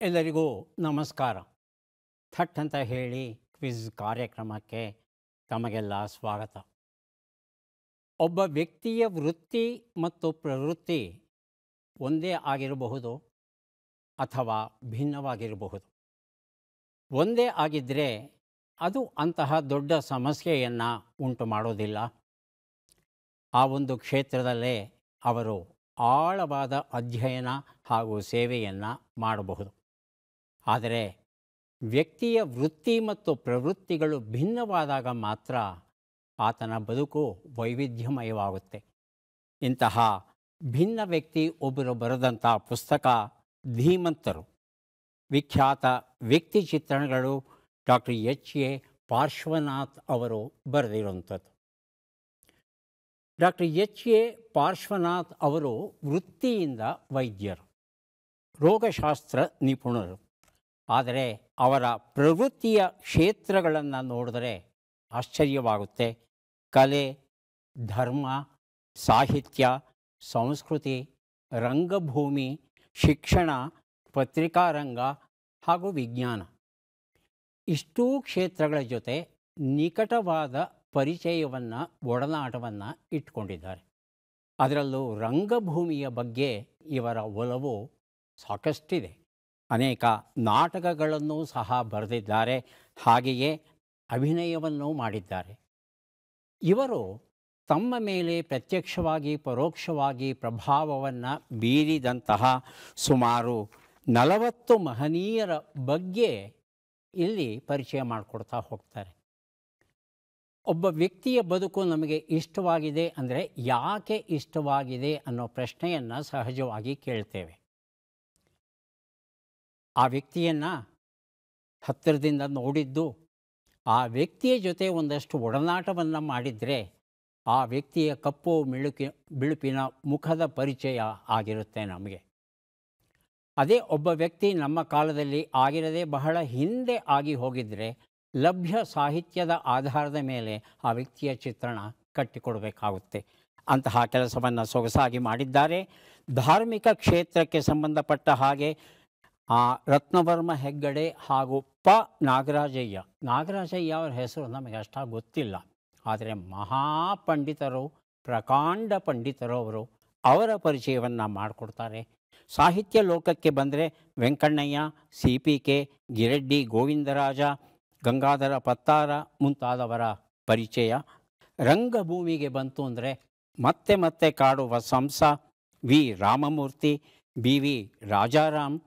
ಎಲ್ಲರಿಗೂ ನಮಸ್ಕಾರ. ಥಟ್ ಅಂತ ಹೇಳಿ ಕ್ವಿಜ್ ಕಾರ್ಯಕ್ರಮಕ್ಕೆ ತಮಗೆಲ್ಲ ಸ್ವಾಗತ. ಒಬ್ಬ ವ್ಯಕ್ತಿಯ ವೃತ್ತಿ ಮತ್ತು ಪ್ರವೃತ್ತಿ ಒಂದೇ ಆಗಿರಬಹುದು ಅಥವಾ ಭಿನ್ನವಾಗಿರಬಹುದು. ಒಂದೇ ಆಗಿದ್ದರೆ ಅದು ಅಂತಹ ದೊಡ್ಡ ಸಮಸ್ಯೆಯನ್ನು ಉಂಟು ಮಾಡೋದಿಲ್ಲ. ಆ ಒಂದು ಕ್ಷೇತ್ರದಲ್ಲೇ ಅವರು ಆಳವಾದ ಅಧ್ಯಯನ ಹಾಗೂ ಸೇವೆಯನ್ನು ಮಾಡಬಹುದು. ಆದರೆ ವ್ಯಕ್ತಿಯ ವೃತ್ತಿ ಮತ್ತು ಪ್ರವೃತ್ತಿಗಳು ಭಿನ್ನವಾದಾಗ ಮಾತ್ರ ಆತನ ಬದುಕು ವೈವಿಧ್ಯಮಯವಾಗುತ್ತೆ. ಇಂತಹ ಭಿನ್ನ ವ್ಯಕ್ತಿ ಒಬ್ಬರು ಬರೆದಂಥ ಪುಸ್ತಕ ಧೀಮಂತರು. ವಿಖ್ಯಾತ ವ್ಯಕ್ತಿ ಚಿತ್ರಣಗಳು ಡಾಕ್ಟರ್ ಎಚ್.ಎ. ಪಾರ್ಶ್ವನಾಥ್ ಅವರು ಬರೆದಿರುವಂಥದ್ದು. ಡಾಕ್ಟರ್ ಎಚ್.ಎ. ಪಾರ್ಶ್ವನಾಥ್ ಅವರು ವೃತ್ತಿಯಿಂದ ವೈದ್ಯರು, ರೋಗಶಾಸ್ತ್ರ ನಿಪುಣರು. ಆದರೆ ಅವರ ಪ್ರವೃತ್ತಿಯ ಕ್ಷೇತ್ರಗಳನ್ನು ನೋಡಿದರೆ ಆಶ್ಚರ್ಯವಾಗುತ್ತೆ. ಕಲೆ, ಧರ್ಮ, ಸಾಹಿತ್ಯ, ಸಂಸ್ಕೃತಿ, ರಂಗಭೂಮಿ, ಶಿಕ್ಷಣ, ಪತ್ರಿಕಾರಂಗ ಹಾಗೂ ವಿಜ್ಞಾನ. ಇಷ್ಟೂ ಕ್ಷೇತ್ರಗಳ ಜೊತೆ ನಿಕಟವಾದ ಪರಿಚಯವನ್ನು, ಒಡನಾಟವನ್ನು ಇಟ್ಕೊಂಡಿದ್ದಾರೆ. ಅದರಲ್ಲೂ ರಂಗಭೂಮಿಯ ಬಗ್ಗೆ ಇವರ ಒಲವು ಸಾಕಷ್ಟಿದೆ. ಅನೇಕ ನಾಟಕಗಳನ್ನು ಸಹ ಬರೆದಿದ್ದಾರೆ, ಹಾಗೆಯೇ ಅಭಿನಯವನ್ನೂ ಮಾಡಿದ್ದಾರೆ. ಇವರು ತಮ್ಮ ಮೇಲೆ ಪ್ರತ್ಯಕ್ಷವಾಗಿ ಪರೋಕ್ಷವಾಗಿ ಪ್ರಭಾವವನ್ನು ಬೀರಿದಂತಹ ಸುಮಾರು 40 ಮಹನೀಯರ ಬಗ್ಗೆ ಇಲ್ಲಿ ಪರಿಚಯ ಮಾಡಿಕೊಡ್ತಾ ಹೋಗ್ತಾರೆ. ಒಬ್ಬ ವ್ಯಕ್ತಿಯ ಬದುಕು ನಮಗೆ ಇಷ್ಟವಾಗಿದೆ ಅಂದರೆ ಯಾಕೆ ಇಷ್ಟವಾಗಿದೆ ಅನ್ನೋ ಪ್ರಶ್ನೆಯನ್ನು ಸಹಜವಾಗಿ ಕೇಳ್ತೇವೆ. ಆ ವ್ಯಕ್ತಿಯನ್ನು ಹತ್ತಿರದಿಂದ ನೋಡಿದ್ದು, ಆ ವ್ಯಕ್ತಿಯ ಜೊತೆ ಒಂದಷ್ಟು ಒಡನಾಟವನ್ನು ಮಾಡಿದರೆ ಆ ವ್ಯಕ್ತಿಯ ಕಪ್ಪು ಬಿಳುಪಿನ ಮುಖದ ಪರಿಚಯ ಆಗಿರುತ್ತೆ ನಮಗೆ. ಅದೇ ಒಬ್ಬ ವ್ಯಕ್ತಿ ನಮ್ಮ ಕಾಲದಲ್ಲಿ ಆಗಿರದೆ ಬಹಳ ಹಿಂದೆ ಆಗಿ ಹೋಗಿದ್ದರೆ ಲಭ್ಯ ಸಾಹಿತ್ಯದ ಆಧಾರದ ಮೇಲೆ ಆ ವ್ಯಕ್ತಿಯ ಚಿತ್ರಣ ಕಟ್ಟಿಕೊಡಬೇಕಾಗುತ್ತೆ. ಅಂತಹ ಕೆಲಸವನ್ನು ಸೊಗಸಾಗಿ ಮಾಡಿದ್ದಾರೆ. ಧಾರ್ಮಿಕ ಕ್ಷೇತ್ರಕ್ಕೆ ಸಂಬಂಧಪಟ್ಟ ಹಾಗೆ ರತ್ನವರ್ಮ ಹೆಗ್ಗಡೆ ಹಾಗೂ ನಾಗರಾಜಯ್ಯ ಅವರ ಹೆಸರು ನಮಗೆ ಅಷ್ಟಾಗಿ ಗೊತ್ತಿಲ್ಲ. ಆದರೆ ಮಹಾಪಂಡಿತರು, ಪ್ರಕಾಂಡ ಪಂಡಿತರು ಅವರು. ಅವರ ಪರಿಚಯವನ್ನು ಮಾಡಿಕೊಡ್ತಾರೆ. ಸಾಹಿತ್ಯ ಲೋಕಕ್ಕೆ ಬಂದರೆ ವೆಂಕಣ್ಣಯ್ಯ, ಸಿ.ಪಿ.ಕೆ, ಗಿರೆಡ್ಡಿ ಗೋವಿಂದರಾಜ, ಗಂಗಾಧರ ಪತ್ತಾರ ಮುಂತಾದವರ ಪರಿಚಯ. ರಂಗಭೂಮಿಗೆ ಬಂತು ಅಂದರೆ ಮತ್ತೆ ಮತ್ತೆ ಕಾಡುವ Samsa, V Ramamurthy, B V Rajaram,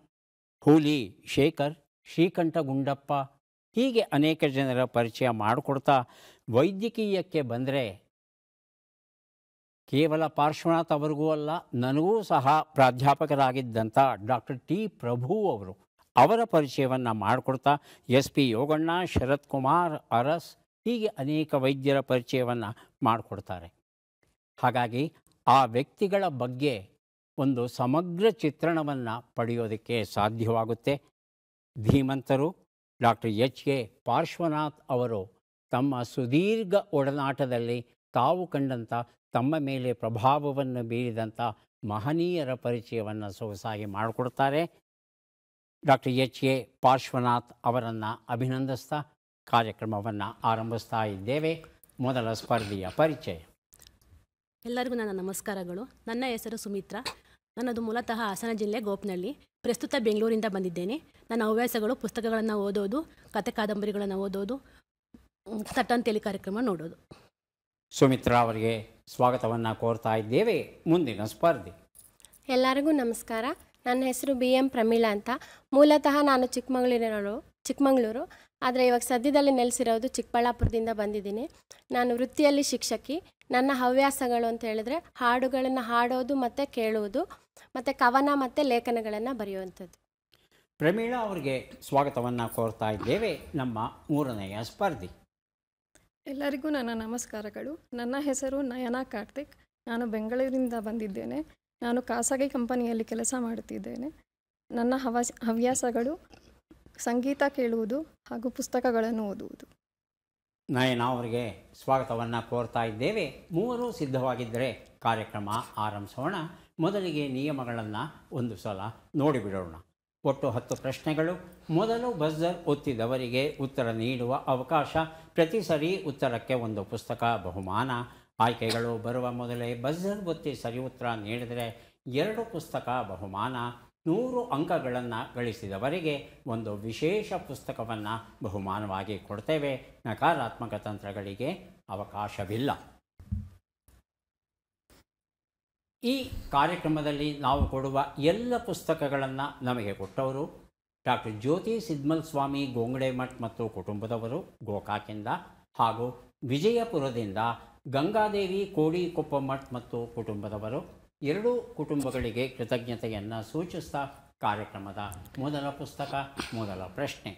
Hooli Shekhar, Srikanta Gundappa, ಹೀಗೆ ಅನೇಕ ಜನರ ಪರಿಚಯ ಮಾಡಿಕೊಡ್ತಾ ವೈದ್ಯಕೀಯಕ್ಕೆ ಬಂದರೆ ಕೇವಲ ಪಾರ್ಶ್ವನಾಥ್ ಅವರಿಗೂ ಅಲ್ಲ, ನನಗೂ ಸಹ ಪ್ರಾಧ್ಯಾಪಕರಾಗಿದ್ದಂಥ ಡಾಕ್ಟರ್ ಟಿ ಪ್ರಭು ಅವರು, ಅವರ ಪರಿಚಯವನ್ನು ಮಾಡಿಕೊಡ್ತಾ ಎಸ್.ಪಿ. ಯೋಗಣ್ಣ, ಶರತ್ ಕುಮಾರ್ ಅರಸ್, ಹೀಗೆ ಅನೇಕ ವೈದ್ಯರ ಪರಿಚಯವನ್ನು ಮಾಡಿಕೊಡ್ತಾರೆ. ಹಾಗಾಗಿ ಆ ವ್ಯಕ್ತಿಗಳ ಬಗ್ಗೆ ಒಂದು ಸಮಗ್ರ ಚಿತ್ರಣವನ್ನು ಪಡೆಯೋದಕ್ಕೆ ಸಾಧ್ಯವಾಗುತ್ತೆ. ಧೀಮಂತರು ಡಾಕ್ಟರ್ ಎಚ್.ಎ. ಪಾರ್ಶ್ವನಾಥ್ ಅವರು ತಮ್ಮ ಸುದೀರ್ಘ ಒಡನಾಟದಲ್ಲಿ ತಾವು ಕಂಡಂಥ, ತಮ್ಮ ಮೇಲೆ ಪ್ರಭಾವವನ್ನು ಬೀರಿದಂಥ ಮಹನೀಯರ ಪರಿಚಯವನ್ನು ಸೊಗಸಾಗಿ ಮಾಡಿಕೊಡ್ತಾರೆ. ಡಾಕ್ಟರ್ ಎಚ್.ಎ. ಪಾರ್ಶ್ವನಾಥ್ ಅವರನ್ನು ಅಭಿನಂದಿಸ್ತಾ ಕಾರ್ಯಕ್ರಮವನ್ನು ಆರಂಭಿಸ್ತಾ ಇದ್ದೇವೆ. ಮೊದಲ ಸ್ಪರ್ಧಿಯ ಪರಿಚಯ. ಎಲ್ಲರಿಗೂ ನನ್ನ ನಮಸ್ಕಾರಗಳು. ನನ್ನ ಹೆಸರು ಸುಮಿತ್ರಾ. ನನ್ನದು ಮೂಲತಃ ಹಾಸನ ಜಿಲ್ಲೆ ಗೋಪನಹಳ್ಳಿ. ಪ್ರಸ್ತುತ ಬೆಂಗಳೂರಿಂದ ಬಂದಿದ್ದೇನೆ. ನನ್ನ ಹವ್ಯಾಸಗಳು ಪುಸ್ತಕಗಳನ್ನು ಓದೋದು, ಕತೆ ಕಾದಂಬರಿಗಳನ್ನು ಓದೋದು, ತಟ್ಟಂತೇಲಿ ಕಾರ್ಯಕ್ರಮ ನೋಡೋದು. ಸುಮಿತ್ರಾ ಅವರಿಗೆ ಸ್ವಾಗತವನ್ನು ಕೋರ್ತಾ ಇದ್ದೇವೆ. ಮುಂದಿನ ಸ್ಪರ್ಧಿ. ಎಲ್ಲರಿಗೂ ನಮಸ್ಕಾರ. ನನ್ನ ಹೆಸರು ಬಿ.ಎಂ. ಪ್ರಮೀಳಾ ಅಂತ. ಮೂಲತಃ ನಾನು ಚಿಕ್ಕಮಗಳೂರು, ಆದರೆ ಇವಾಗ ಸದ್ಯದಲ್ಲಿ ನೆಲೆಸಿರೋದು ಚಿಕ್ಕಬಳ್ಳಾಪುರದಿಂದ ಬಂದಿದ್ದೀನಿ. ನಾನು ವೃತ್ತಿಯಲ್ಲಿ ಶಿಕ್ಷಕಿ. ನನ್ನ ಹವ್ಯಾಸಗಳು ಅಂತ ಹೇಳಿದ್ರೆ ಹಾಡುಗಳನ್ನು ಹಾಡೋದು ಮತ್ತು ಕೇಳುವುದು, ಮತ್ತು ಕವನ ಮತ್ತು ಲೇಖನಗಳನ್ನು ಬರೆಯುವಂಥದ್ದು. ಪ್ರಮೀಳಾ ಅವರಿಗೆ ಸ್ವಾಗತವನ್ನು ಕೋರ್ತಾ ಇದ್ದೇವೆ. ನಮ್ಮ ಮೂರನೆಯ ಸ್ಪರ್ಧಿ. ಎಲ್ಲರಿಗೂ ನನ್ನ ನಮಸ್ಕಾರಗಳು. ನನ್ನ ಹೆಸರು ನಯನಾ ಕಾರ್ತಿಕ್. ನಾನು ಬೆಂಗಳೂರಿನಿಂದ ಬಂದಿದ್ದೇನೆ. ನಾನು ಖಾಸಗಿ ಕಂಪನಿಯಲ್ಲಿ ಕೆಲಸ ಮಾಡುತ್ತಿದ್ದೇನೆ. ನನ್ನ ಹವ್ಯಾಸಗಳು ಸಂಗೀತ ಕೇಳುವುದು ಹಾಗೂ ಪುಸ್ತಕಗಳನ್ನು ಓದುವುದು. ನಯನಾ ಅವರಿಗೆ ಸ್ವಾಗತವನ್ನು ಕೋರ್ತಾ ಇದ್ದೇವೆ. ಮೂವರು ಸಿದ್ಧವಾಗಿದ್ದರೆ ಕಾರ್ಯಕ್ರಮ ಆರಂಭಿಸೋಣ. ಮೊದಲಿಗೆ ನಿಯಮಗಳನ್ನು ಒಂದು ಸಲ ನೋಡಿಬಿಡೋಣ. ಒಟ್ಟು 10 ಪ್ರಶ್ನೆಗಳು. ಮೊದಲು ಬಜರ್ ಒತ್ತಿದವರಿಗೆ ಉತ್ತರ ನೀಡುವ ಅವಕಾಶ. ಪ್ರತಿ ಸರಿ ಉತ್ತರಕ್ಕೆ ಒಂದು ಪುಸ್ತಕ ಬಹುಮಾನ. ಆಯ್ಕೆಗಳು ಬರುವ ಮೊದಲೇ ಬಜರ್ ಒತ್ತಿ ಸರಿ ಉತ್ತರ ನೀಡಿದರೆ 2 ಪುಸ್ತಕ ಬಹುಮಾನ. 100 ಅಂಕಗಳನ್ನು ಗಳಿಸಿದವರಿಗೆ ಒಂದು ವಿಶೇಷ ಪುಸ್ತಕವನ್ನು ಬಹುಮಾನವಾಗಿ ಕೊಡ್ತೇವೆ. ನಕಾರಾತ್ಮಕ ತಂತ್ರಗಳಿಗೆ ಅವಕಾಶವಿಲ್ಲ. ಈ ಕಾರ್ಯಕ್ರಮದಲ್ಲಿ ನಾವು ಕೊಡುವ ಎಲ್ಲ ಪುಸ್ತಕಗಳನ್ನು ನಮಗೆ ಕೊಟ್ಟವರು ಡಾಕ್ಟರ್ ಜ್ಯೋತಿ ಸಿದ್ಮಲ್ ಸ್ವಾಮಿ ಗೋಂಗಡೆಮಠ್ ಮತ್ತು ಕುಟುಂಬದವರು ಗೋಕಾಕಿಂದ, ಹಾಗೂ ವಿಜಯಪುರದಿಂದ ಗಂಗಾದೇವಿ ಕೋಡಿಕೊಪ್ಪಮಠ್ ಮತ್ತು ಕುಟುಂಬದವರು. 2 ಕುಟುಂಬಗಳಿಗೆ ಕೃತಜ್ಞತೆಯನ್ನು ಸೂಚಿಸ್ತಾ ಕಾರ್ಯಕ್ರಮದ ಮೊದಲ ಪುಸ್ತಕ, ಮೊದಲ ಪ್ರಶ್ನೆ.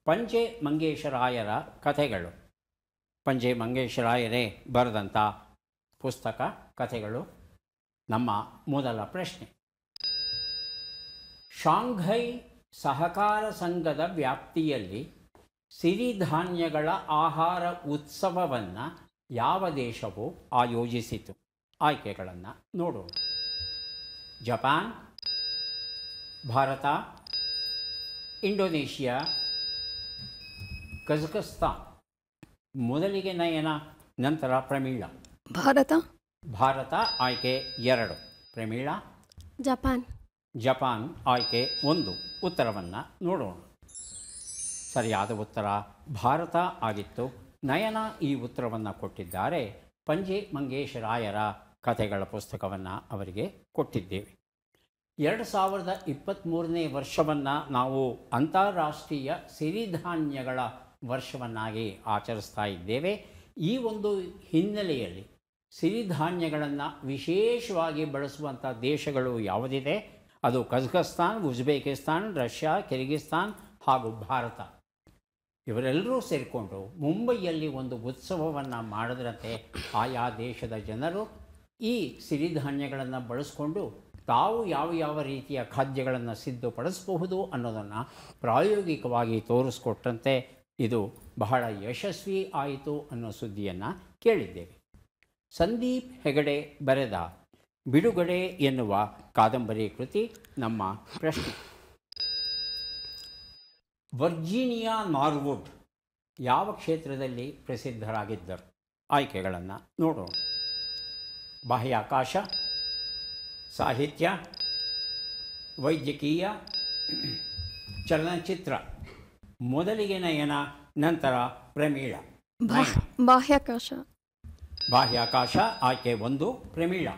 ಪಂಜೆ ಮಂಗೇಶರಾಯರ ಕಥೆಗಳು. ಪಂಜೆ ಮಂಗೇಶರಾಯರೇ ಬರೆದಂಥ ಪುಸ್ತಕ ಕಥೆಗಳು. ನಮ್ಮ ಮೊದಲ ಪ್ರಶ್ನೆ. ಶಾಂಘೈ ಸಹಕಾರ ಸಂಘದ ವ್ಯಾಪ್ತಿಯಲ್ಲಿ ಸಿರಿಧಾನ್ಯಗಳ ಆಹಾರ ಉತ್ಸವವನ್ನು ಯಾವ ದೇಶವು ಆಯೋಜಿಸಿತು? ಆಯ್ಕೆಗಳನ್ನು ನೋಡೋಣ. Japan, Bharat, Indonesia, Kazakhstan. ಮೊದಲಿಗೆ ನಯನ, ನಂತರ ಪ್ರಮೀಳಾ. ಭಾರತ ಆಯ್ಕೆ 2. ಪ್ರಮೀಳಾ? ಜಪಾನ್ ಆಯ್ಕೆ 1. ಉತ್ತರವನ್ನು ನೋಡೋಣ. ಸರಿಯಾದ ಉತ್ತರ ಭಾರತ ಆಗಿತ್ತು. ನಯನ ಈ ಉತ್ತರವನ್ನು ಕೊಟ್ಟಿದ್ದಾರೆ. ಪಂಜೆ ಮಂಗೇಶರಾಯರ ಕಥೆಗಳ ಪುಸ್ತಕವನ್ನು ಅವರಿಗೆ ಕೊಟ್ಟಿದ್ದೇವೆ. 2023ನೇ ವರ್ಷವನ್ನು ನಾವು ಅಂತಾರಾಷ್ಟ್ರೀಯ ಸಿರಿಧಾನ್ಯಗಳ ವರ್ಷವನ್ನಾಗಿ ಆಚರಿಸ್ತಾ ಇದ್ದೇವೆ. ಈ ಒಂದು ಹಿನ್ನೆಲೆಯಲ್ಲಿ ಸಿರಿಧಾನ್ಯಗಳನ್ನು ವಿಶೇಷವಾಗಿ ಬಳಸುವಂಥ ದೇಶಗಳು ಯಾವುದಿದೆ? ಅದು ಕಜಕಸ್ತಾನ್, ಉಜ್ಬೇಕಿಸ್ತಾನ್, ರಷ್ಯಾ, ಕಿರ್ಗಿಸ್ತಾನ್ ಹಾಗೂ ಭಾರತ. ಇವರೆಲ್ಲರೂ ಸೇರಿಕೊಂಡು ಮುಂಬೈಯಲ್ಲಿ ಒಂದು ಉತ್ಸವವನ್ನು ಮಾಡಿದ್ರಂತೆ. ಆಯಾ ದೇಶದ ಜನರು ಈ ಸಿರಿಧಾನ್ಯಗಳನ್ನು ಬಳಸಿಕೊಂಡು ತಾವು ಯಾವ ರೀತಿಯ ಖಾದ್ಯಗಳನ್ನು ಸಿದ್ಧಪಡಿಸಬಹುದು ಅನ್ನೋದನ್ನು ಪ್ರಾಯೋಗಿಕವಾಗಿ ತೋರಿಸ್ಕೊಟ್ಟಂತೆ ಇದು ಬಹಳ ಯಶಸ್ವಿ ಆಯಿತು ಅನ್ನೋ ಸುದ್ದಿಯನ್ನು ಕೇಳಿದ್ದೇವೆ. ಸಂದೀಪ್ ಹೆಗಡೆ ಬರೆದ ಬಿಡುಗಡೆ ಎನ್ನುವ ಕಾದಂಬರಿ ಕೃತಿ ನಮ್ಮ ಪ್ರಶ್ನೆ. ವರ್ಜೀನಿಯಾ ನಾರ್ವುಡ್ ಯಾವ ಕ್ಷೇತ್ರದಲ್ಲಿ ಪ್ರಸಿದ್ಧರಾಗಿದ್ದರು? ಆಯ್ಕೆಗಳನ್ನು ನೋಡೋಣ. ಬಾಹ್ಯಾಕಾಶ, ಸಾಹಿತ್ಯ, ವೈದ್ಯಕೀಯ, ಚಲನಚಿತ್ರ. ಮೊದಲಿಗೆ ನಯನ, ನಂತರ ಪ್ರಮೀಳಾ. ಬಾಹ್ಯಾಕಾಶ ಆಯ್ಕೆ 1. ಪ್ರಮೀಳಾ?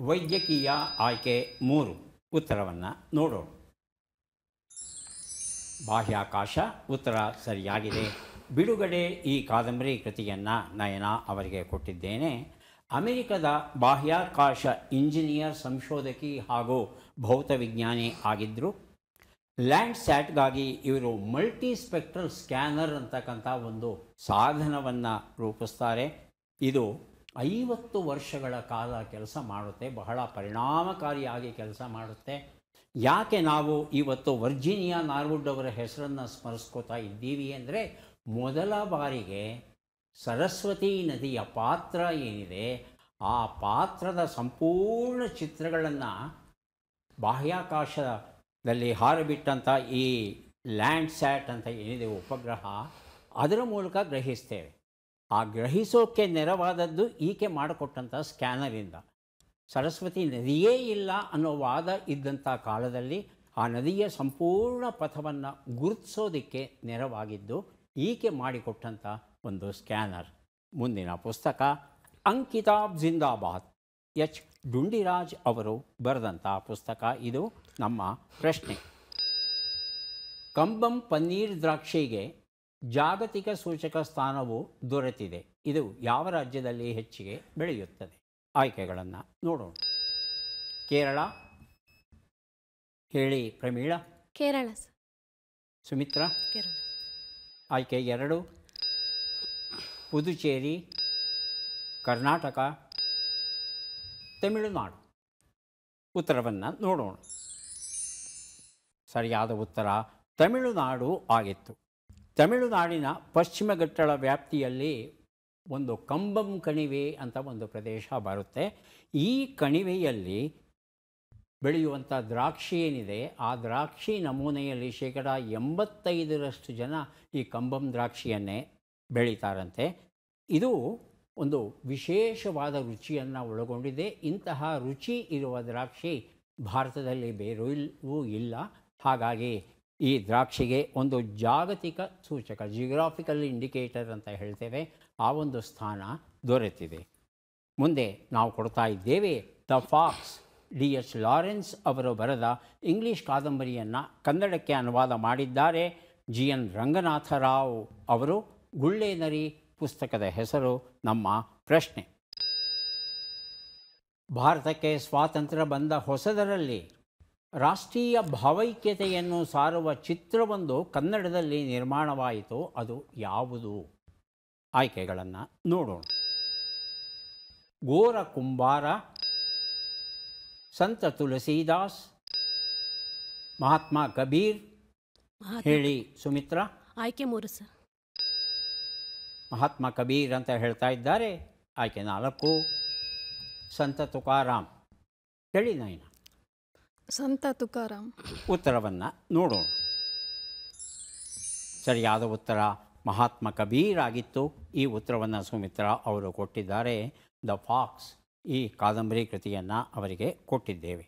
ವೈದ್ಯಕೀಯ ಆಯ್ಕೆ 3. ಉತ್ತರವನ್ನು ನೋಡೋಣ. ಬಾಹ್ಯಾಕಾಶ ಉತ್ತರ ಸರಿಯಾಗಿದೆ. ಬಿಡುಗಡೆ ಈ ಕಾದಂಬರಿ ಕೃತಿಯನ್ನು ನಯನ ಅವರಿಗೆ ಕೊಟ್ಟಿದ್ದೇನೆ. ಅಮೆರಿಕದ ಬಾಹ್ಯಾಕಾಶ ಇಂಜಿನಿಯರ್, ಸಂಶೋಧಕಿ ಹಾಗೂ ಭೌತವಿಜ್ಞಾನಿ ಆಗಿದ್ದರು. ಲ್ಯಾಂಡ್ಸ್ಯಾಟ್ಗಾಗಿ ಇವರು ಮಲ್ಟಿಸ್ಪೆಕ್ಟ್ರಲ್ ಸ್ಕ್ಯಾನರ್ ಅಂತಕ್ಕಂಥ ಒಂದು ಸಾಧನವನ್ನು ರೂಪಿಸ್ತಾರೆ. ಇದು 50 ವರ್ಷಗಳ ಕಾಲ ಕೆಲಸ ಮಾಡುತ್ತೆ. ಬಹಳ ಪರಿಣಾಮಕಾರಿಯಾಗಿ ಕೆಲಸ ಮಾಡುತ್ತೆ. ಯಾಕೆ ನಾವು ಇವತ್ತು ವರ್ಜೀನಿಯಾ ನಾರ್ವುಡ್ ಅವರ ಹೆಸರನ್ನು ಸ್ಮರಿಸ್ಕೋತಾ ಇದ್ದೀವಿ ಅಂದರೆ, ಮೊದಲ ಬಾರಿಗೆ ಸರಸ್ವತಿ ನದಿಯ ಪಾತ್ರ ಏನಿದೆ ಆ ಪಾತ್ರದ ಸಂಪೂರ್ಣ ಚಿತ್ರಗಳನ್ನು ಬಾಹ್ಯಾಕಾಶದಲ್ಲಿ ಹಾರಿಬಿಟ್ಟಂಥ ಈ ಲ್ಯಾಂಡ್ಸ್ಯಾಟ್ ಅಂತ ಏನಿದೆ ಉಪಗ್ರಹ, ಅದರ ಮೂಲಕ ಗ್ರಹಿಸ್ತೇವೆ. ಆ ಗ್ರಹಿಸೋಕ್ಕೆ ನೆರವಾದದ್ದು ಈಕೆ ಮಾಡಿಕೊಟ್ಟಂಥ ಸ್ಕ್ಯಾನರಿಂದ. ಸರಸ್ವತಿ ನದಿಯೇ ಇಲ್ಲ ಅನ್ನೋ ವಾದ ಇದ್ದಂಥ ಕಾಲದಲ್ಲಿ ಆ ನದಿಯ ಸಂಪೂರ್ಣ ಪಥವನ್ನು ಗುರುತಿಸೋದಕ್ಕೆ ನೆರವಾಗಿದ್ದು ಈಕೆ ಮಾಡಿಕೊಟ್ಟಂಥ ಒಂದು ಸ್ಕ್ಯಾನರ್. ಮುಂದಿನ ಪುಸ್ತಕ ಅಂಕಿತಾಬ್ ಜಿಂದಾಬಾದ್, ಎಚ್ ಡುಂಡಿರಾಜ್ ಅವರು ಬರೆದಂಥ ಪುಸ್ತಕ. ಇದು ನಮ್ಮ ಪ್ರಶ್ನೆ. ಕಂಬಂ ಪನ್ನೀರ್ ದ್ರಾಕ್ಷಿಗೆ ಜಾಗತಿಕ ಸೂಚಕ ಸ್ಥಾನವು ದೊರೆತಿದೆ. ಇದು ಯಾವ ರಾಜ್ಯದಲ್ಲಿ ಹೆಚ್ಚಿಗೆ ಬೆಳೆಯುತ್ತದೆ? ಆಯ್ಕೆಗಳನ್ನು ನೋಡೋಣ. ಕೇರಳ ಹೇಳಿ ಪ್ರಮೀಳಾ. ಕೇರಳ. ಸುಮಿತ್ರಾ. ಕೇರಳ. ಆಯ್ಕೆ 2. ಪುದುಚೇರಿ, ಕರ್ನಾಟಕ, ತಮಿಳುನಾಡು. ಉತ್ತರವನ್ನು ನೋಡೋಣ. ಸರಿಯಾದ ಉತ್ತರ ತಮಿಳುನಾಡು ಆಗಿತ್ತು. ತಮಿಳುನಾಡಿನ ಪಶ್ಚಿಮ ಘಟ್ಟಗಳ ವ್ಯಾಪ್ತಿಯಲ್ಲಿ ಒಂದು ಕಂಬಂ ಕಣಿವೆ ಅಂತ ಒಂದು ಪ್ರದೇಶ ಬರುತ್ತೆ. ಈ ಕಣಿವೆಯಲ್ಲಿ ಬೆಳೆಯುವಂಥ ದ್ರಾಕ್ಷಿ ಏನಿದೆ ಆ ದ್ರಾಕ್ಷಿ ನಮೂನೆಯಲ್ಲಿ 85% ಜನ ಈ ಕಂಬಂ ದ್ರಾಕ್ಷಿಯನ್ನೇ ಬೆಳೀತಾರಂತೆ. ಇದು ಒಂದು ವಿಶೇಷವಾದ ರುಚಿಯನ್ನು ಒಳಗೊಂಡಿದೆ. ಇಂತಹ ರುಚಿ ಇರುವ ದ್ರಾಕ್ಷಿ ಭಾರತದಲ್ಲಿ ಬೇರೆಲ್ಲೂ ಇಲ್ಲ. ಹಾಗಾಗಿ ಈ ದ್ರಾಕ್ಷಿಗೆ ಒಂದು ಜಾಗತಿಕ ಸೂಚಕ, ಜಿಯೋಗ್ರಾಫಿಕಲ್ ಇಂಡಿಕೇಟರ್ ಅಂತ ಹೇಳ್ತೇವೆ, ಆ ಒಂದು ಸ್ಥಾನ ದೊರೆತಿದೆ. ಮುಂದೆ ನಾವು ಕೊಡ್ತಾ ಇದ್ದೇವೆ ದ ಫಾಕ್ಸ್. D.H. ಲಾರೆನ್ಸ್ ಅವರು ಬರೆದ ಇಂಗ್ಲೀಷ್ ಕಾದಂಬರಿಯನ್ನು ಕನ್ನಡಕ್ಕೆ ಅನುವಾದ ಮಾಡಿದ್ದಾರೆ G.N. ರಂಗನಾಥರಾವ್ ಅವರು. ಗುಳ್ಳೇನರಿ ಪುಸ್ತಕದ ಹೆಸರು ನಮ್ಮ ಪ್ರಶ್ನೆ. ಭಾರತಕ್ಕೆ ಸ್ವಾತಂತ್ರ್ಯ ಬಂದ ಹೊಸದರಲ್ಲಿ ರಾಷ್ಟ್ರೀಯ ಭಾವೈಕ್ಯತೆಯನ್ನು ಸಾರುವ ಚಿತ್ರವೊಂದು ಕನ್ನಡದಲ್ಲಿ ನಿರ್ಮಾಣವಾಯಿತು. ಅದು ಯಾವುದು? ಆಯ್ಕೆಗಳನ್ನು ನೋಡೋಣ. ಗೋರ ಕುಂಬಾರ, ಸಂತ ತುಳಸಿದಾಸ್, ಮಹಾತ್ಮ ಕಬೀರ್. ಹೇಳಿ ಸುಮಿತ್ರಾ. ಆಯ್ಕೆ 3 ಸರ್. ಮಹಾತ್ಮ ಕಬೀರ್ ಅಂತ ಹೇಳ್ತಾ ಇದ್ದಾರೆ. ಆಯ್ಕೆ 4 ಸಂತ ತುಕಾರಾಮ್. ಹೇಳಿ ನಯನ. ಸಂತ ತುಕಾರಾಮ್. ಉತ್ತರವನ್ನು ನೋಡೋಣ. ಸರಿಯಾದ ಉತ್ತರ ಮಹಾತ್ಮ ಕಬೀರ್ ಆಗಿತ್ತು. ಈ ಉತ್ತರವನ್ನು ಸುಮಿತ್ರಾ ಅವರು ಕೊಟ್ಟಿದ್ದಾರೆ. ದ ಫಾಕ್ಸ್ ಈ ಕಾದಂಬರಿ ಕೃತಿಯನ್ನು ಅವರಿಗೆ ಕೊಟ್ಟಿದ್ದೇವೆ.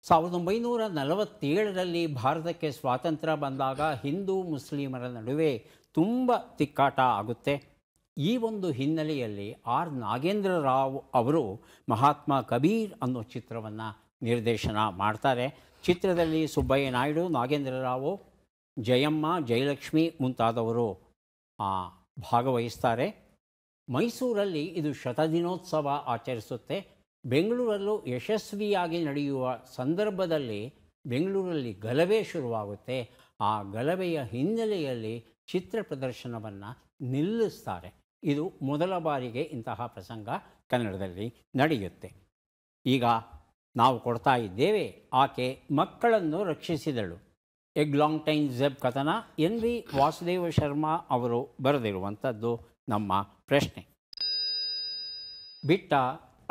1947ರಲ್ಲಿ ಭಾರತಕ್ಕೆ ಸ್ವಾತಂತ್ರ್ಯ ಬಂದಾಗ ಹಿಂದೂ ಮುಸ್ಲಿಮರ ನಡುವೆ ತುಂಬ ತಿಕ್ಕಾಟ ಆಗುತ್ತೆ. ಈ ಒಂದು ಹಿನ್ನೆಲೆಯಲ್ಲಿ ಆರ್ ನಾಗೇಂದ್ರ ರಾವ್ ಅವರು ಮಹಾತ್ಮ ಕಬೀರ್ ಅನ್ನೋ ಚಿತ್ರವನ್ನು ನಿರ್ದೇಶನ ಮಾಡ್ತಾರೆ. ಚಿತ್ರದಲ್ಲಿ ಸುಬ್ಬಯ್ಯ ನಾಯ್ಡು, ನಾಗೇಂದ್ರ ರಾವ್, ಜಯಮ್ಮ, ಜಯಲಕ್ಷ್ಮಿ ಮುಂತಾದವರು ಭಾಗವಹಿಸ್ತಾರೆ. ಮೈಸೂರಲ್ಲಿ ಇದು ಶತದಿನೋತ್ಸವ ಆಚರಿಸುತ್ತೆ. ಬೆಂಗಳೂರಲ್ಲೂ ಯಶಸ್ವಿಯಾಗಿ ನಡೆಯುವ ಸಂದರ್ಭದಲ್ಲಿ ಬೆಂಗಳೂರಲ್ಲಿ ಗಲಭೆ ಶುರುವಾಗುತ್ತೆ. ಆ ಗಲಭೆಯ ಹಿನ್ನೆಲೆಯಲ್ಲಿ ಚಿತ್ರ ಪ್ರದರ್ಶನವನ್ನು ನಿಲ್ಲಿಸ್ತಾರೆ. ಇದು ಮೊದಲ ಬಾರಿಗೆ ಇಂತಹ ಪ್ರಸಂಗ ಕನ್ನಡದಲ್ಲಿ ನಡೆಯುತ್ತೆ. ಈಗ ನಾವು ಕೊಡ್ತಾ ಇದ್ದೇವೆ ಆಕೆ ಮಕ್ಕಳನ್ನು ರಕ್ಷಿಸಿದಳು. ಎಗ್ಲಾಂಗ್ಟೈನ್ ಝೆಬ್ ಕಥನ NV ವಾಸುದೇವ ಶರ್ಮಾ ಅವರು ಬರೆದಿರುವಂಥದ್ದು ನಮ್ಮ ಪ್ರಶ್ನೆ. ಬಿಟ್ಟ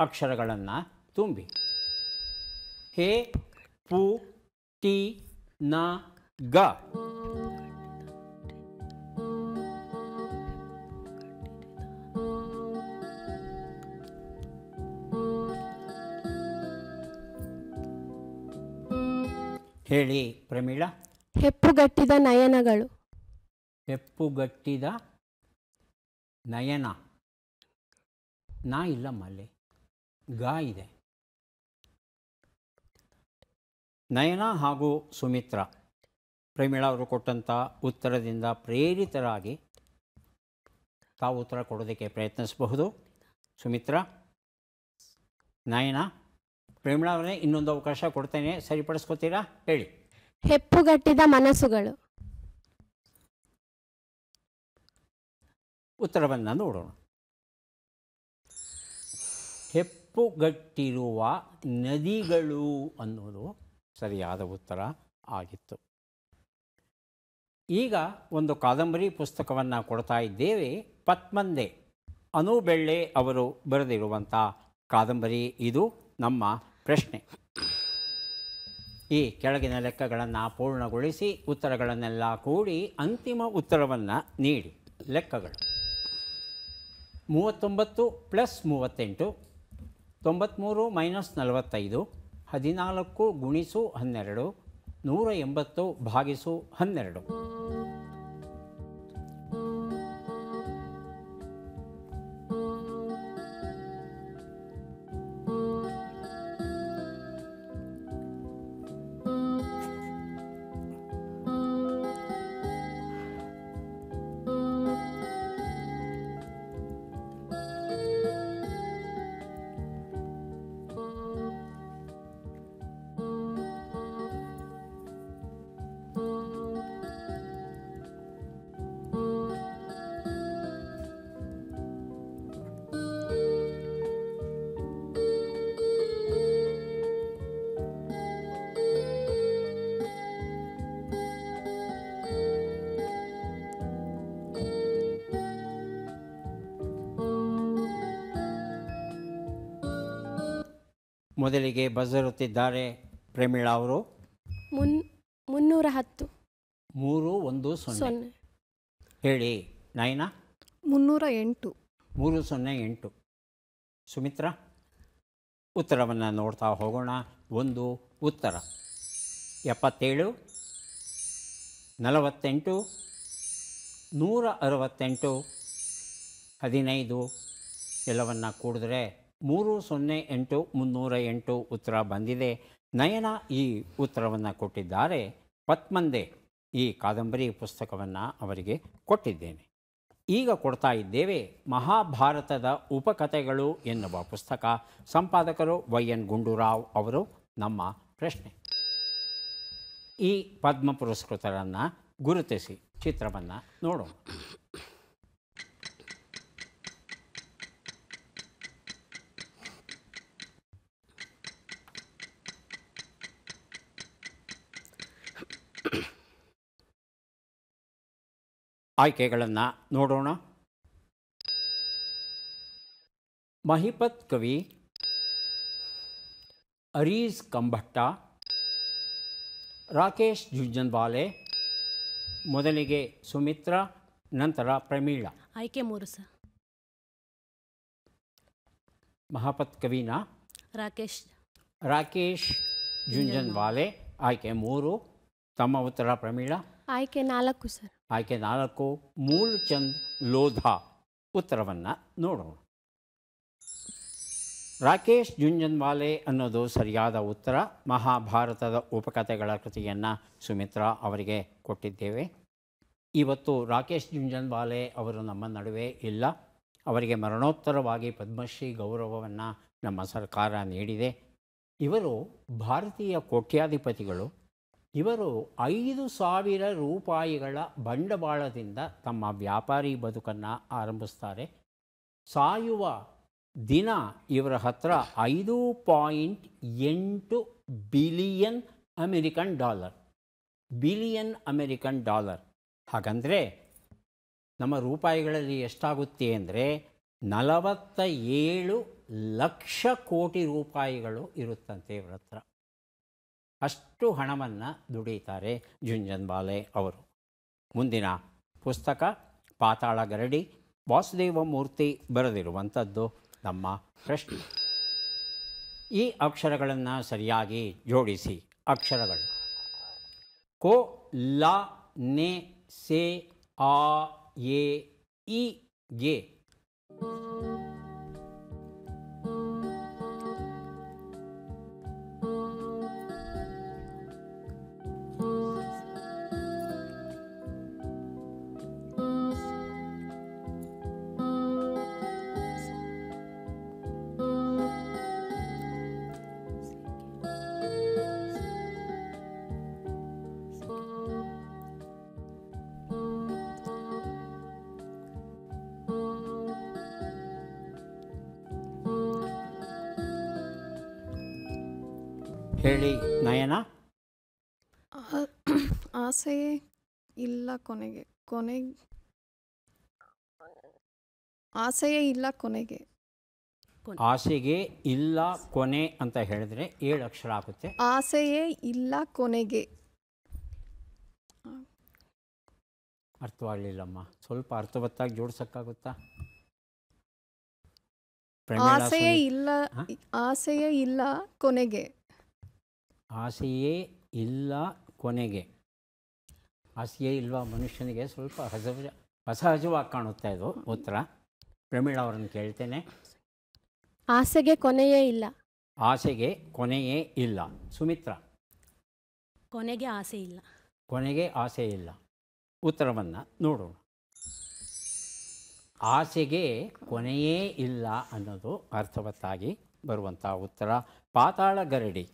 ಅಕ್ಷರಗಳನ್ನು ತುಂಬಿ. ಹೇ, ಪು, ಟಿ, ನ, ಗ. ಹೇಳಿ ಪ್ರಮೀಳಾ. ಹೆಪ್ಪುಗಟ್ಟಿದ ನಯನಗಳು. ಹೆಪ್ಪುಗಟ್ಟಿದ ನಯನ. ನಾ ಇಲ್ಲಮ್ಮ, ಅಲ್ಲಿ ಗಾ ಇದೆ. ನಯನ ಹಾಗೂ ಸುಮಿತ್ರಾ ಪ್ರಮೀಳಾ ಅವರು ಕೊಟ್ಟಂಥ ಉತ್ತರದಿಂದ ಪ್ರೇರಿತರಾಗಿ ತಾವು ಉತ್ತರ ಕೊಡೋದಕ್ಕೆ ಪ್ರಯತ್ನಿಸಬಹುದು. ಸುಮಿತ್ರಾ, ನಯನ, ಪ್ರೇಮಳಾ ಅವರೇ ಇನ್ನೊಂದು ಅವಕಾಶ ಕೊಡ್ತೇನೆ, ಸರಿಪಡಿಸ್ಕೋತೀರಾ? ಹೇಳಿ. ಹೆಪ್ಪುಗಟ್ಟಿದ ಮನಸ್ಸುಗಳು. ಉತ್ತರವನ್ನು ನೋಡೋಣ. ಹೆಪ್ಪುಗಟ್ಟಿರುವ ನದಿಗಳು ಅನ್ನೋದು ಸರಿಯಾದ ಉತ್ತರ ಆಗಿತ್ತು. ಈಗ ಒಂದು ಕಾದಂಬರಿ ಪುಸ್ತಕವನ್ನು ಕೊಡ್ತಾ ಇದ್ದೇವೆ. ಪತ್ಮಂದೆ, ಅನು ಬೆಳ್ಳೆ ಅವರು ಬರೆದಿರುವಂಥ ಕಾದಂಬರಿ ಇದು ನಮ್ಮ ಪ್ರಶ್ನೆ. ಈ ಕೆಳಗಿನ ಲೆಕ್ಕಗಳನ್ನು ಪೂರ್ಣಗೊಳಿಸಿ ಉತ್ತರಗಳನ್ನೆಲ್ಲ ಕೂಡಿ ಅಂತಿಮ ಉತ್ತರವನ್ನು ನೀಡಿ. ಲೆಕ್ಕಗಳು: 39 + 38, 93 - 45, 14 × 12, 180 / 12. ಮೊದಲಿಗೆ ಬಜರುತ್ತಿದ್ದಾರೆ ಪ್ರೇಮಿಳಾ ಅವರು 310. 310. ಹೇಳಿ ನಯನ. 308. 308. ಸುಮಿತ್ರಾ, ಉತ್ತರವನ್ನು ನೋಡ್ತಾ ಹೋಗೋಣ. ಒಂದು ಉತ್ತರ 77, 48, 168, 15 ಎಲ್ಲವನ್ನು ಕೂಡಿದ್ರೆ 308, 308 ಉತ್ತರ ಬಂದಿದೆ. ನಯನ ಈ ಉತ್ತರವನ್ನು ಕೊಟ್ಟಿದ್ದಾರೆ. ಪದ್ಮಂದೆ ಈ ಕಾದಂಬರಿ ಪುಸ್ತಕವನ್ನು ಅವರಿಗೆ ಕೊಟ್ಟಿದ್ದೇನೆ. ಈಗ ಕೊಡ್ತಾ ಇದ್ದೇವೆ ಮಹಾಭಾರತದ ಉಪಕಥೆಗಳು ಎನ್ನುವ ಪುಸ್ತಕ. ಸಂಪಾದಕರು YN ಗುಂಡೂರಾವ್ ಅವರು. ನಮ್ಮ ಪ್ರಶ್ನೆ, ಈ ಪದ್ಮ ಪುರಸ್ಕೃತರನ್ನು ಗುರುತಿಸಿ. ಚಿತ್ರವನ್ನು ನೋಡೋಣ. ಆಯ್ಕೆಗಳನ್ನು ನೋಡೋಣ. ಮಹಿಪತ್ ಕವಿ, ಅರೀಸ್ ಕಂಭಟ್ಟ, ರಾಕೇಶ್ ಜುಂಜನ್ವಾಲೆ. ಮೊದಲಿಗೆ ಸುಮಿತ್ರಾ, ನಂತರ ಪ್ರಮೀಳಾ. ಆಯ್ಕೆ 3 ಸರ್. ಮಹಾಪತ್ ಕವಿನ ರಾಕೇಶ್ ಜುಂಜನ್ವಾಲೆ. ಆಯ್ಕೆ 3. ತಮ್ಮ ಉತ್ತರ ಪ್ರಮೀಳಾ? ಆಯ್ಕೆ 4 ಸರ್. ಆಯ್ಕೆ 4 ಮೂಲ್ಚಂದ್ ಲೋಧಾ. ಉತ್ತರವನ್ನು ನೋಡೋಣ. ರಾಕೇಶ್ ಜುಂಜನ್ವಾಲೆ ಅನ್ನೋದು ಸರಿಯಾದ ಉತ್ತರ. ಮಹಾಭಾರತದ ಉಪಕಥೆಗಳ ಕೃತಿಯನ್ನು ಸುಮಿತ್ರಾ ಅವರಿಗೆ ಕೊಟ್ಟಿದ್ದೇವೆ. ಇವತ್ತು ರಾಕೇಶ್ ಜುಂಜನ್ವಾಲೆ ಅವರು ನಮ್ಮ ನಡುವೆ ಇಲ್ಲ. ಅವರಿಗೆ ಮರಣೋತ್ತರವಾಗಿ ಪದ್ಮಶ್ರೀ ಗೌರವವನ್ನು ನಮ್ಮ ಸರ್ಕಾರ ನೀಡಿದೆ. ಇವರು ಭಾರತೀಯ ಕೋಟ್ಯಾಧಿಪತಿಗಳು. ಇವರು 5,000 ರೂಪಾಯಿಗಳ ಬಂಡವಾಳದಿಂದ ತಮ್ಮ ವ್ಯಾಪಾರಿ ಬದುಕನ್ನು ಆರಂಭಿಸ್ತಾರೆ. ಸಾಯುವ ದಿನ ಇವರ ಹತ್ರ $5.8 ಬಿಲಿಯನ್ ಅಮೆರಿಕನ್ ಡಾಲರ್. ಹಾಗಂದರೆ ನಮ್ಮ ರೂಪಾಯಿಗಳಲ್ಲಿ ಎಷ್ಟಾಗುತ್ತೆ ಅಂದರೆ 47 ಲಕ್ಷ ಕೋಟಿ ರೂಪಾಯಿಗಳು ಇರುತ್ತಂತೆ ಇವರ ಹತ್ರ. ಅಷ್ಟು ಹಣವನ್ನು ದುಡಿತಾರೆ ಜುಂಜನ್ವಾಲೆ ಅವರು. ಮುಂದಿನ ಪುಸ್ತಕ ಪಾತಾಳ ಗರಡಿ, ವಾಸುದೇವ ಮೂರ್ತಿ ಬರೆದಿರುವಂಥದ್ದು. ನಮ್ಮ ಪ್ರಶ್ನೆ, ಈ ಅಕ್ಷರಗಳನ್ನು ಸರಿಯಾಗಿ ಜೋಡಿಸಿ. ಅಕ್ಷರಗಳು ಕೋ, ಲ, ನೆ, ಸೆ, ಆ, ಎ, ಇ, ಗೆ. ಹೇಳಿ ನಯನ. ಆಸೆಯೇ ಇಲ್ಲ ಕೊನೆಗೆ. ಆಸೆಯೇ ಇಲ್ಲ ಕೊನೆಗೆ. ಆಸೆಗೆ ಇಲ್ಲ ಕೊನೆ ಅಂತ ಹೇಳಿದ್ರೆ 7 ಅಕ್ಷರ ಆಗುತ್ತೆ. ಆಸೆಯೇ ಇಲ್ಲ ಕೊನೆಗೆ. ಅರ್ಥವಾಗಲಿಲ್ಲಮ್ಮ, ಸ್ವಲ್ಪ ಅರ್ಥವತ್ತಾಗಿ ಜೋಡಿಸೋಕ್ಕಾಗುತ್ತಾ? ಆಸೆಯೇ ಇಲ್ಲ ಕೊನೆಗೆ. ಆಸೆಯೇ ಇಲ್ಲ ಕೊನೆಗೆ. ಆಸೆಯೇ ಇಲ್ವಾ ಮನುಷ್ಯನಿಗೆ? ಸ್ವಲ್ಪ ಅಸಹಜವಾಗಿ ಕಾಣುತ್ತೆ ಇದು ಉತ್ತರ. ಪ್ರಮೀಳಾ ಅವರನ್ನು ಕೇಳ್ತೇನೆ. ಆಸೆಗೆ ಕೊನೆಯೇ ಇಲ್ಲ. ಆಸೆಗೆ ಕೊನೆಯೇ ಇಲ್ಲ. ಸುಮಿತ್ರಾ? ಕೊನೆಗೆ ಆಸೆ ಇಲ್ಲ. ಕೊನೆಗೆ ಆಸೆ ಇಲ್ಲ. ಉತ್ತರವನ್ನು ನೋಡೋಣ. ಆಸೆಗೆ ಕೊನೆಯೇ ಇಲ್ಲ ಅನ್ನೋದು ಅರ್ಥವತ್ತಾಗಿ ಬರುವಂಥ ಉತ್ತರ. ಪಾತಾಳ ಗರಡಿ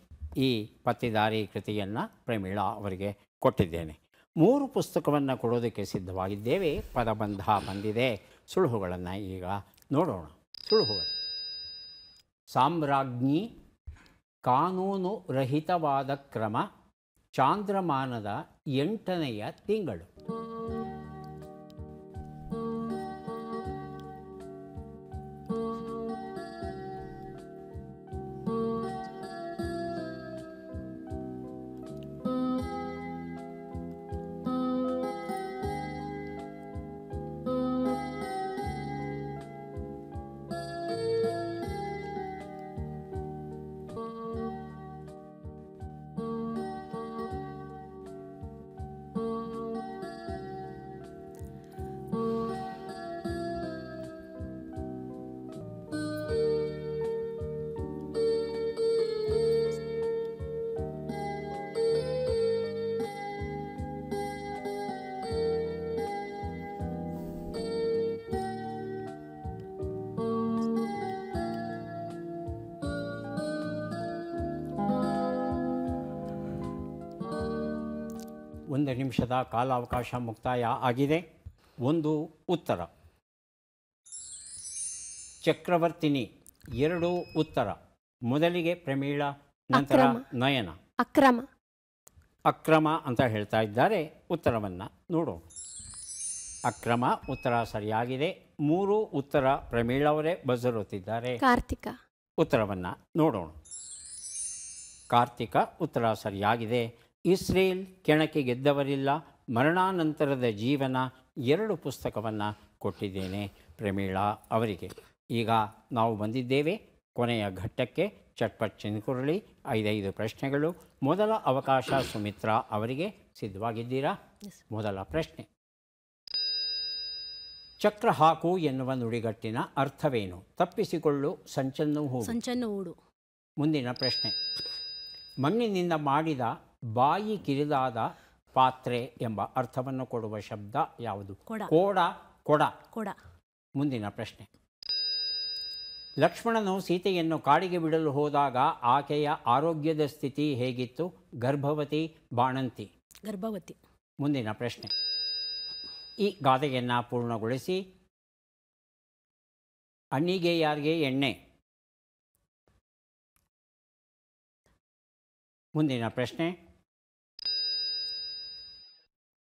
ಈ ಪತ್ತಿದಾರಿ ಕೃತಿಯನ್ನು ಪ್ರಮೀಳಾ ಅವರಿಗೆ ಕೊಟ್ಟಿದ್ದೇನೆ. 3 ಪುಸ್ತಕವನ್ನು ಕೊಡೋದಕ್ಕೆ ಸಿದ್ಧವಾಗಿದ್ದೇವೆ. ಪದಬಂಧ ಬಂದಿದೆ. ಸುಳುಹುಗಳನ್ನು ಈಗ ನೋಡೋಣ. ಸುಳುಹುಗಳು: ಸಾಮ್ರಾಜ್ಞಿ, ಕಾನೂನು ರಹಿತವಾದ ಕ್ರಮ, ಚಾಂದ್ರಮಾನದ 8ನೆಯ ತಿಂಗಳು. 1 ನಿಮಿಷದ ಕಾಲಾವಕಾಶ ಮುಕ್ತಾಯ ಆಗಿದೆ. ಒಂದು ಉತ್ತರ. ಚಕ್ರವರ್ತಿನಿ 2 ಉತ್ತರ. ಮೊದಲಿಗೆ ಪ್ರಮೀಳಾ, ನಂತರ ಅಕ್ರಮ. ನಯನ. ಅಕ್ರಮ. ಅಕ್ರಮ ಅಂತ ಹೇಳ್ತಾ ಇದ್ದಾರೆ. ಉತ್ತರವನ್ನು ನೋಡೋಣ. ಅಕ್ರಮ ಉತ್ತರ ಸರಿಯಾಗಿದೆ. 3 ಉತ್ತರ ಪ್ರಮೀಳವರೇ ಬಜರ್ ಒತ್ತಿದ್ದಾರೆ. ಕಾರ್ತಿಕ. ಉತ್ತರವನ್ನು ನೋಡೋಣ. ಕಾರ್ತಿಕ ಉತ್ತರ ಸರಿಯಾಗಿದೆ. ಇಸ್ರೇಲ್ ಕೆಣಕಿ ಗೆದ್ದವರಿಲ್ಲ, ಮರಣಾನಂತರದ ಜೀವನ 2 ಪುಸ್ತಕವನ್ನು ಕೊಟ್ಟಿದ್ದೇನೆ ಪ್ರಮೀಳಾ ಅವರಿಗೆ. ಈಗ ನಾವು ಬಂದಿದ್ದೇವೆ ಕೊನೆಯ ಘಟ್ಟಕ್ಕೆ. ಚಟ್ಪಟ್ ಚಿನ್ಕುರಳಿ 5 ಪ್ರಶ್ನೆಗಳು. ಮೊದಲ ಅವಕಾಶ ಸುಮಿತ್ರಾ ಅವರಿಗೆ. ಸಿದ್ಧವಾಗಿದ್ದೀರಾ? ಮೊದಲ ಪ್ರಶ್ನೆ. ಚಕ್ರ ಹಾಕು ಎನ್ನುವ ನುಡಿಗಟ್ಟಿನ ಅರ್ಥವೇನು? ತಪ್ಪಿಸಿಕೊಳ್ಳು, ಸಂಚನ್ನು ಹೂಡು. ಸಂಚನ್ನು ಹೂಡು. ಮುಂದಿನ ಪ್ರಶ್ನೆ. ಮಣ್ಣಿನಿಂದ ಮಾಡಿದ ಬಾಯಿ ಕಿರಿದಾದ ಪಾತ್ರೆ ಎಂಬ ಅರ್ಥವನ್ನು ಕೊಡುವ ಶಬ್ದ ಯಾವುದು? ಕೊಡ. ಕೋಡ. ಕೊಡ. ಕೊಡ. ಮುಂದಿನ ಪ್ರಶ್ನೆ. ಲಕ್ಷ್ಮಣನು ಸೀತೆಯನ್ನು ಕಾಡಿಗೆ ಬಿಡಲು ಹೋದಾಗ ಆಕೆಯ ಆರೋಗ್ಯದ ಸ್ಥಿತಿ ಹೇಗಿತ್ತು? ಗರ್ಭವತಿ, ಬಾಣಂತಿ. ಗರ್ಭವತಿ. ಮುಂದಿನ ಪ್ರಶ್ನೆ. ಈ ಗಾದೆಯನ್ನು ಪೂರ್ಣಗೊಳಿಸಿ. ಅಣ್ಣಿಗೆ ಯಾರಿಗೆ ಎಣ್ಣೆ? ಮುಂದಿನ ಪ್ರಶ್ನೆ.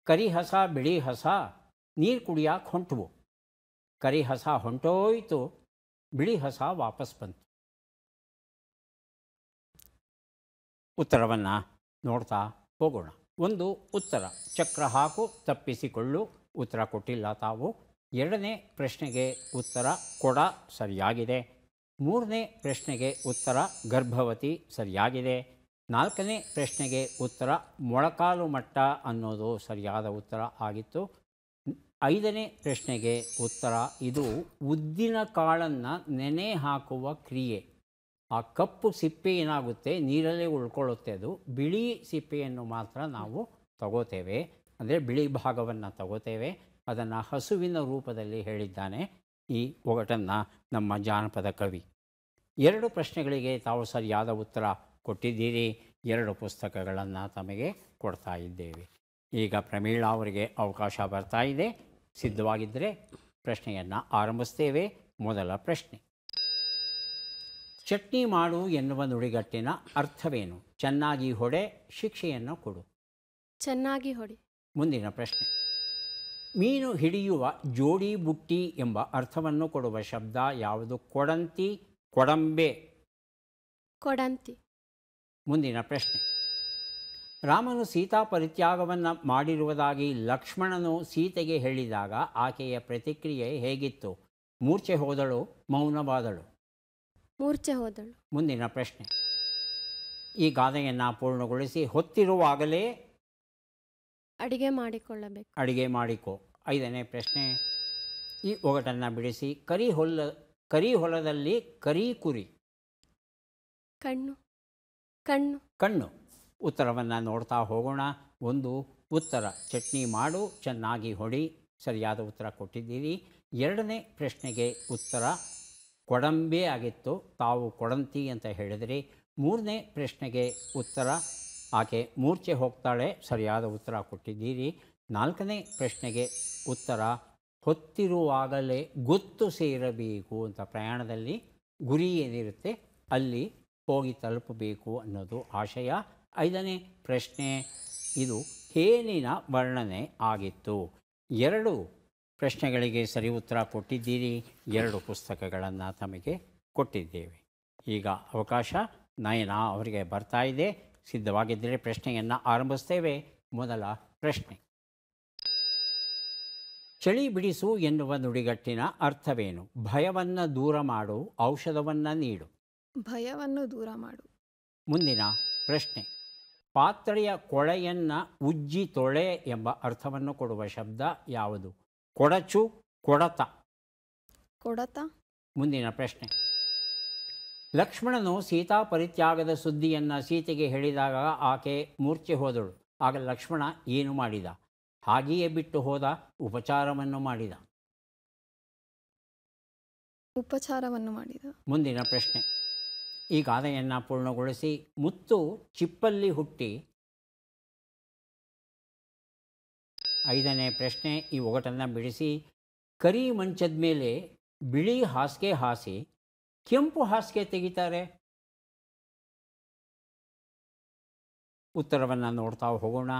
ಕರಿ ಹಸ ಬಿಳಿ ಹಸ ನೀರು ಕುಡಿಯಾಕೆ ಹೊಂಟವು. ಕರಿ ಹಸ ಹೊಂಟೋಯ್ತು, ಬಿಳಿ ಹಸ ವಾಪಸ್ ಬಂತು. ಉತ್ತರವನ್ನು ನೋಡ್ತಾ ಹೋಗೋಣ. ಒಂದು ಉತ್ತರ ಚಕ್ರ ಹಾಕು, ತಪ್ಪಿಸಿಕೊಳ್ಳು. ಉತ್ತರ ಕೊಟ್ಟಿಲ್ಲ ತಾವು. 2ನೇ ಪ್ರಶ್ನೆಗೆ ಉತ್ತರ ಕೊಡ ಸರಿಯಾಗಿದೆ. 3ನೇ ಪ್ರಶ್ನೆಗೆ ಉತ್ತರ ಗರ್ಭವತಿ ಸರಿಯಾಗಿದೆ. 4ನೇ ಪ್ರಶ್ನೆಗೆ ಉತ್ತರ ಮೊಳಕಾಲು ಮಟ್ಟ ಅನ್ನೋದು ಸರಿಯಾದ ಉತ್ತರ ಆಗಿತ್ತು. 5ನೇ ಪ್ರಶ್ನೆಗೆ ಉತ್ತರ ಇದು ಉದ್ದಿನ ಕಾಳನ್ನು ನೆನೆ ಹಾಕುವ ಕ್ರಿಯೆ. ಆ ಕಪ್ಪು ಸಿಪ್ಪೆ ಏನಾಗುತ್ತೆ, ನೀರಲ್ಲೇ ಉಳ್ಕೊಳ್ಳುತ್ತೆ. ಅದು ಬಿಳಿ ಸಿಪ್ಪೆಯನ್ನು ಮಾತ್ರ ನಾವು ತಗೋತೇವೆ, ಅಂದರೆ ಬಿಳಿ ಭಾಗವನ್ನು ತಗೋತೇವೆ. ಅದನ್ನು ಹಸುವಿನ ರೂಪದಲ್ಲಿ ಹೇಳಿದ್ದಾನೆ ಈ ಒಗಟನ್ನು ನಮ್ಮ ಜಾನಪದ ಕವಿ. 2 ಪ್ರಶ್ನೆಗಳಿಗೆ ತಾವು ಸರಿಯಾದ ಉತ್ತರ ಕೊಟ್ಟಿದ್ದೀರಿ. 2 ಪುಸ್ತಕಗಳನ್ನು ತಮಗೆ ಕೊಡ್ತಾ ಇದ್ದೇವೆ. ಈಗ ಪ್ರಮೀಳಾ ಅವರಿಗೆ ಅವಕಾಶ ಬರ್ತಾ ಇದೆ. ಸಿದ್ಧವಾಗಿದ್ದರೆ ಪ್ರಶ್ನೆಯನ್ನು ಆರಂಭಿಸ್ತೇವೆ. ಮೊದಲ ಪ್ರಶ್ನೆ. ಚಟ್ನಿ ಮಾಡು ಎನ್ನುವ ನುಡಿಗಟ್ಟಿನ ಅರ್ಥವೇನು? ಚೆನ್ನಾಗಿ ಹೊಡೆ, ಶಿಕ್ಷೆಯನ್ನು ಕೊಡು. ಚೆನ್ನಾಗಿ ಹೊಡಿ. ಮುಂದಿನ ಪ್ರಶ್ನೆ. ಮೀನು ಹಿಡಿಯುವ ಜೋಡಿ ಬುಟ್ಟಿ ಎಂಬ ಅರ್ಥವನ್ನು ಕೊಡುವ ಶಬ್ದ ಯಾವುದು? ಕೊಡಂತಿ, ಕೊಡಂಬೆ. ಕೊಡಂತಿ. ಮುಂದಿನ ಪ್ರಶ್ನೆ. ರಾಮನು ಸೀತಾ ಪರಿತ್ಯಾಗವನ್ನು ಮಾಡಿರುವುದಾಗಿ ಲಕ್ಷ್ಮಣನು ಸೀತೆಗೆ ಹೇಳಿದಾಗ ಆಕೆಯ ಪ್ರತಿಕ್ರಿಯೆ ಹೇಗಿತ್ತು? ಮೂರ್ಛೆ ಹೋದಳು, ಮೌನವಾದಳು. ಮೂರ್ಛೆ ಹೋದಳು. ಮುಂದಿನ ಪ್ರಶ್ನೆ. ಈ ಗಾದೆಯನ್ನು ಪೂರ್ಣಗೊಳಿಸಿ. ಹೊತ್ತಿರುವಾಗಲೇ ಅಡಿಗೆ ಮಾಡಿಕೊಳ್ಳಬೇಕು. ಅಡಿಗೆ ಮಾಡಿಕೊ. 5ನೇ ಪ್ರಶ್ನೆ. ಈ ಒಗಟನ್ನು ಬಿಡಿಸಿ. ಕರಿ ಹೊಲದಲ್ಲಿ ಕರಿ ಕುರಿ. ಕಣ್ಣು. ಕಣ್ಣು. ಕಣ್ಣು. ಉತ್ತರವನ್ನು ನೋಡ್ತಾ ಹೋಗೋಣ. ಒಂದು ಉತ್ತರ ಚಟ್ನಿ ಮಾಡು, ಚೆನ್ನಾಗಿ ಹೊಡಿ ಸರಿಯಾದ ಉತ್ತರ ಕೊಟ್ಟಿದ್ದೀರಿ. 2ನೇ ಪ್ರಶ್ನೆಗೆ ಉತ್ತರ ಕೊಡಂಬೆ ಆಗಿತ್ತು, ತಾವು ಕೊಡಂತಿ ಅಂತ ಹೇಳಿದ್ರಿ. 3ನೇ ಪ್ರಶ್ನೆಗೆ ಉತ್ತರ ಆಕೆ ಮೂರ್ಛೆ ಹೋಗ್ತಾಳೆ, ಸರಿಯಾದ ಉತ್ತರ ಕೊಟ್ಟಿದ್ದೀರಿ. 4ನೇ ಪ್ರಶ್ನೆಗೆ ಉತ್ತರ ಹೊತ್ತಿರುವಾಗಲೇ ಗೊತ್ತು ಸೇರಬೇಕು ಅಂತ. ಪ್ರಯಾಣದಲ್ಲಿ ಗುರಿ ಏನಿರುತ್ತೆ ಅಲ್ಲಿ ಹೋಗಿ ತಲುಪಬೇಕು ಅನ್ನೋದು ಆಶಯ. 5ನೇ ಪ್ರಶ್ನೆ ಇದು ಹೇನಿನ ವರ್ಣನೆ ಆಗಿತ್ತು. 2 ಪ್ರಶ್ನೆಗಳಿಗೆ ಸರಿ ಉತ್ತರ ಕೊಟ್ಟಿದ್ದೀರಿ. 2 ಪುಸ್ತಕಗಳನ್ನು ತಮಗೆ ಕೊಟ್ಟಿದ್ದೇವೆ. ಈಗ ಅವಕಾಶ ನಯನ ಅವರಿಗೆ ಬರ್ತಾ ಇದೆ. ಸಿದ್ಧವಾಗಿದ್ದರೆ ಪ್ರಶ್ನೆಯನ್ನು ಆರಂಭಿಸ್ತೇವೆ. ಮೊದಲ ಪ್ರಶ್ನೆ. ಚಳಿ ಬಿಡಿಸು ಎನ್ನುವ ನುಡಿಗಟ್ಟಿನ ಅರ್ಥವೇನು? ಭಯವನ್ನು ದೂರ ಮಾಡು, ಔಷಧವನ್ನು ನೀಡು. ಭಯವನ್ನು ದೂರ ಮಾಡು. ಮುಂದಿನ ಪ್ರಶ್ನೆ. ಪಾತ್ರೆಯ ಕೊಳೆಯನ್ನು ಉಜ್ಜಿ ತೊಳೆ ಎಂಬ ಅರ್ಥವನ್ನು ಕೊಡುವ ಶಬ್ದ ಯಾವುದು? ಕೊಡಚು, ಕೊಡತ. ಕೊಡತ. ಮುಂದಿನ ಪ್ರಶ್ನೆ. ಲಕ್ಷ್ಮಣನು ಸೀತಾ ಪರಿತ್ಯಾಗದ ಸುದ್ದಿಯನ್ನು ಸೀತೆಗೆ ಹೇಳಿದಾಗ ಆಕೆ ಮೂರ್ಛೆ ಹೋದಳು. ಆಗ ಲಕ್ಷ್ಮಣ ಏನು ಮಾಡಿದ? ಹಾಗೆಯೇ ಬಿಟ್ಟು ಹೋದ, ಉಪಚಾರವನ್ನು ಮಾಡಿದ. ಉಪಚಾರವನ್ನು ಮಾಡಿದ. ಮುಂದಿನ ಪ್ರಶ್ನೆ. ಈ ಗಾದೆಯನ್ನು ಪೂರ್ಣಗೊಳಿಸಿ. ಮುತ್ತು ಚಿಪ್ಪಲ್ಲಿ ಹುಟ್ಟಿ 5ನೇ ಪ್ರಶ್ನೆ, ಈ ಒಗಟನ್ನು ಬಿಡಿಸಿ. ಕರಿ ಮಂಚದ ಮೇಲೆ ಬಿಳಿ ಹಾಸಿಗೆ ಹಾಸಿ ಕೆಂಪು ಹಾಸಿಗೆ ತೆಗಿತಾರೆ. ಉತ್ತರವನ್ನು ನೋಡ್ತಾ ಹೋಗೋಣ.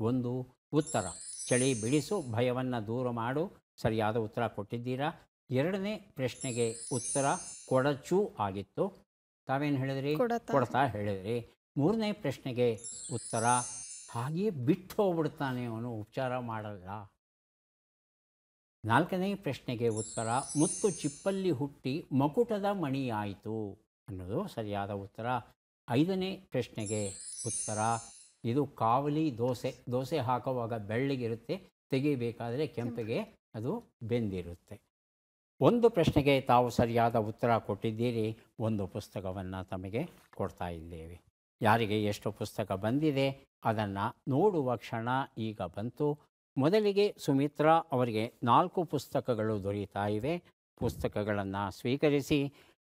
1 ಉತ್ತರ ಚಳಿ ಬಿಡಿಸು, ಭಯವನ್ನು ದೂರ ಮಾಡು, ಸರಿಯಾದ ಉತ್ತರ ಕೊಟ್ಟಿದ್ದೀರಾ. 2ನೇ ಪ್ರಶ್ನೆಗೆ ಉತ್ತರ ಕೊಡಚು ಆಗಿತ್ತು. ತಾವೇನು ಹೇಳಿದ್ರಿ? ಕೊಡ್ತಾ ಹೇಳಿದ್ರಿ. 3ನೇ ಪ್ರಶ್ನೆಗೆ ಉತ್ತರ ಹಾಗೆಯೇ ಬಿಟ್ಟು ಹೋಗ್ಬಿಡ್ತಾನೆ ಅವನು, ಉಪಚಾರ ಮಾಡಲ್ಲ. 4ನೇ ಪ್ರಶ್ನೆಗೆ ಉತ್ತರ ಮುತ್ತು ಚಿಪ್ಪಲ್ಲಿ ಹುಟ್ಟಿ ಮಕುಟದ ಮಣಿಯಾಯಿತು ಅನ್ನೋದು ಸರಿಯಾದ ಉತ್ತರ. 5ನೇ ಪ್ರಶ್ನೆಗೆ ಉತ್ತರ ಇದು ಕಾವಲಿ ದೋಸೆ ಹಾಕುವಾಗ ಬೆಳ್ಳಗಿರುತ್ತೆ, ತೆಗಿಬೇಕಾದರೆ ಕೆಂಪಿಗೆ ಅದು ಬೆಂದಿರುತ್ತೆ. 1 ಪ್ರಶ್ನೆಗೆ ತಾವು ಸರಿಯಾದ ಉತ್ತರ ಕೊಟ್ಟಿದ್ದೀರಿ. 1 ಪುಸ್ತಕವನ್ನು ತಮಗೆ ಕೊಡ್ತಾ ಇದ್ದೇವೆ. ಯಾರಿಗೆ ಎಷ್ಟು ಪುಸ್ತಕ ಬಂದಿದೆ ಅದನ್ನು ನೋಡುವ ಕ್ಷಣ ಈಗ ಬಂತು. ಮೊದಲಿಗೆ ಸುಮಿತ್ರಾ ಅವರಿಗೆ 4 ಪುಸ್ತಕಗಳು ದೊರೆಯುತ್ತಾ ಇವೆ. ಪುಸ್ತಕಗಳನ್ನು ಸ್ವೀಕರಿಸಿ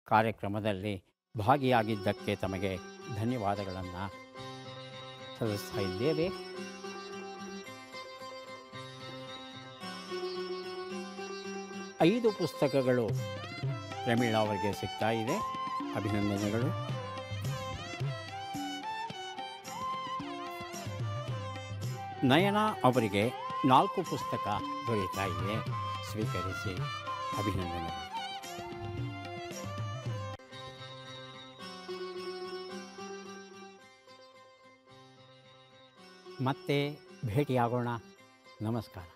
ಕಾರ್ಯಕ್ರಮದಲ್ಲಿ ಭಾಗಿಯಾಗಿದ್ದಕ್ಕೆ ತಮಗೆ ಧನ್ಯವಾದಗಳನ್ನು ಸಲ್ಲಿಸ್ತಾ ಇದ್ದೇವೆ. ಐದು ಪುಸ್ತಕಗಳು ಪ್ರಮೀಳಾ ಅವರಿಗೆ ಸಿಗ್ತಾ ಇದೆ. ಅಭಿನಂದನೆಗಳು. ನಯನಾ ಅವರಿಗೆ 4 ಪುಸ್ತಕ ದೊರೆಯುತ್ತಾ ಇದೆ. ಸ್ವೀಕರಿಸಿ ಅಭಿನಂದನೆಗಳು. ಮತ್ತೆ ಭೇಟಿಯಾಗೋಣ. ನಮಸ್ಕಾರ.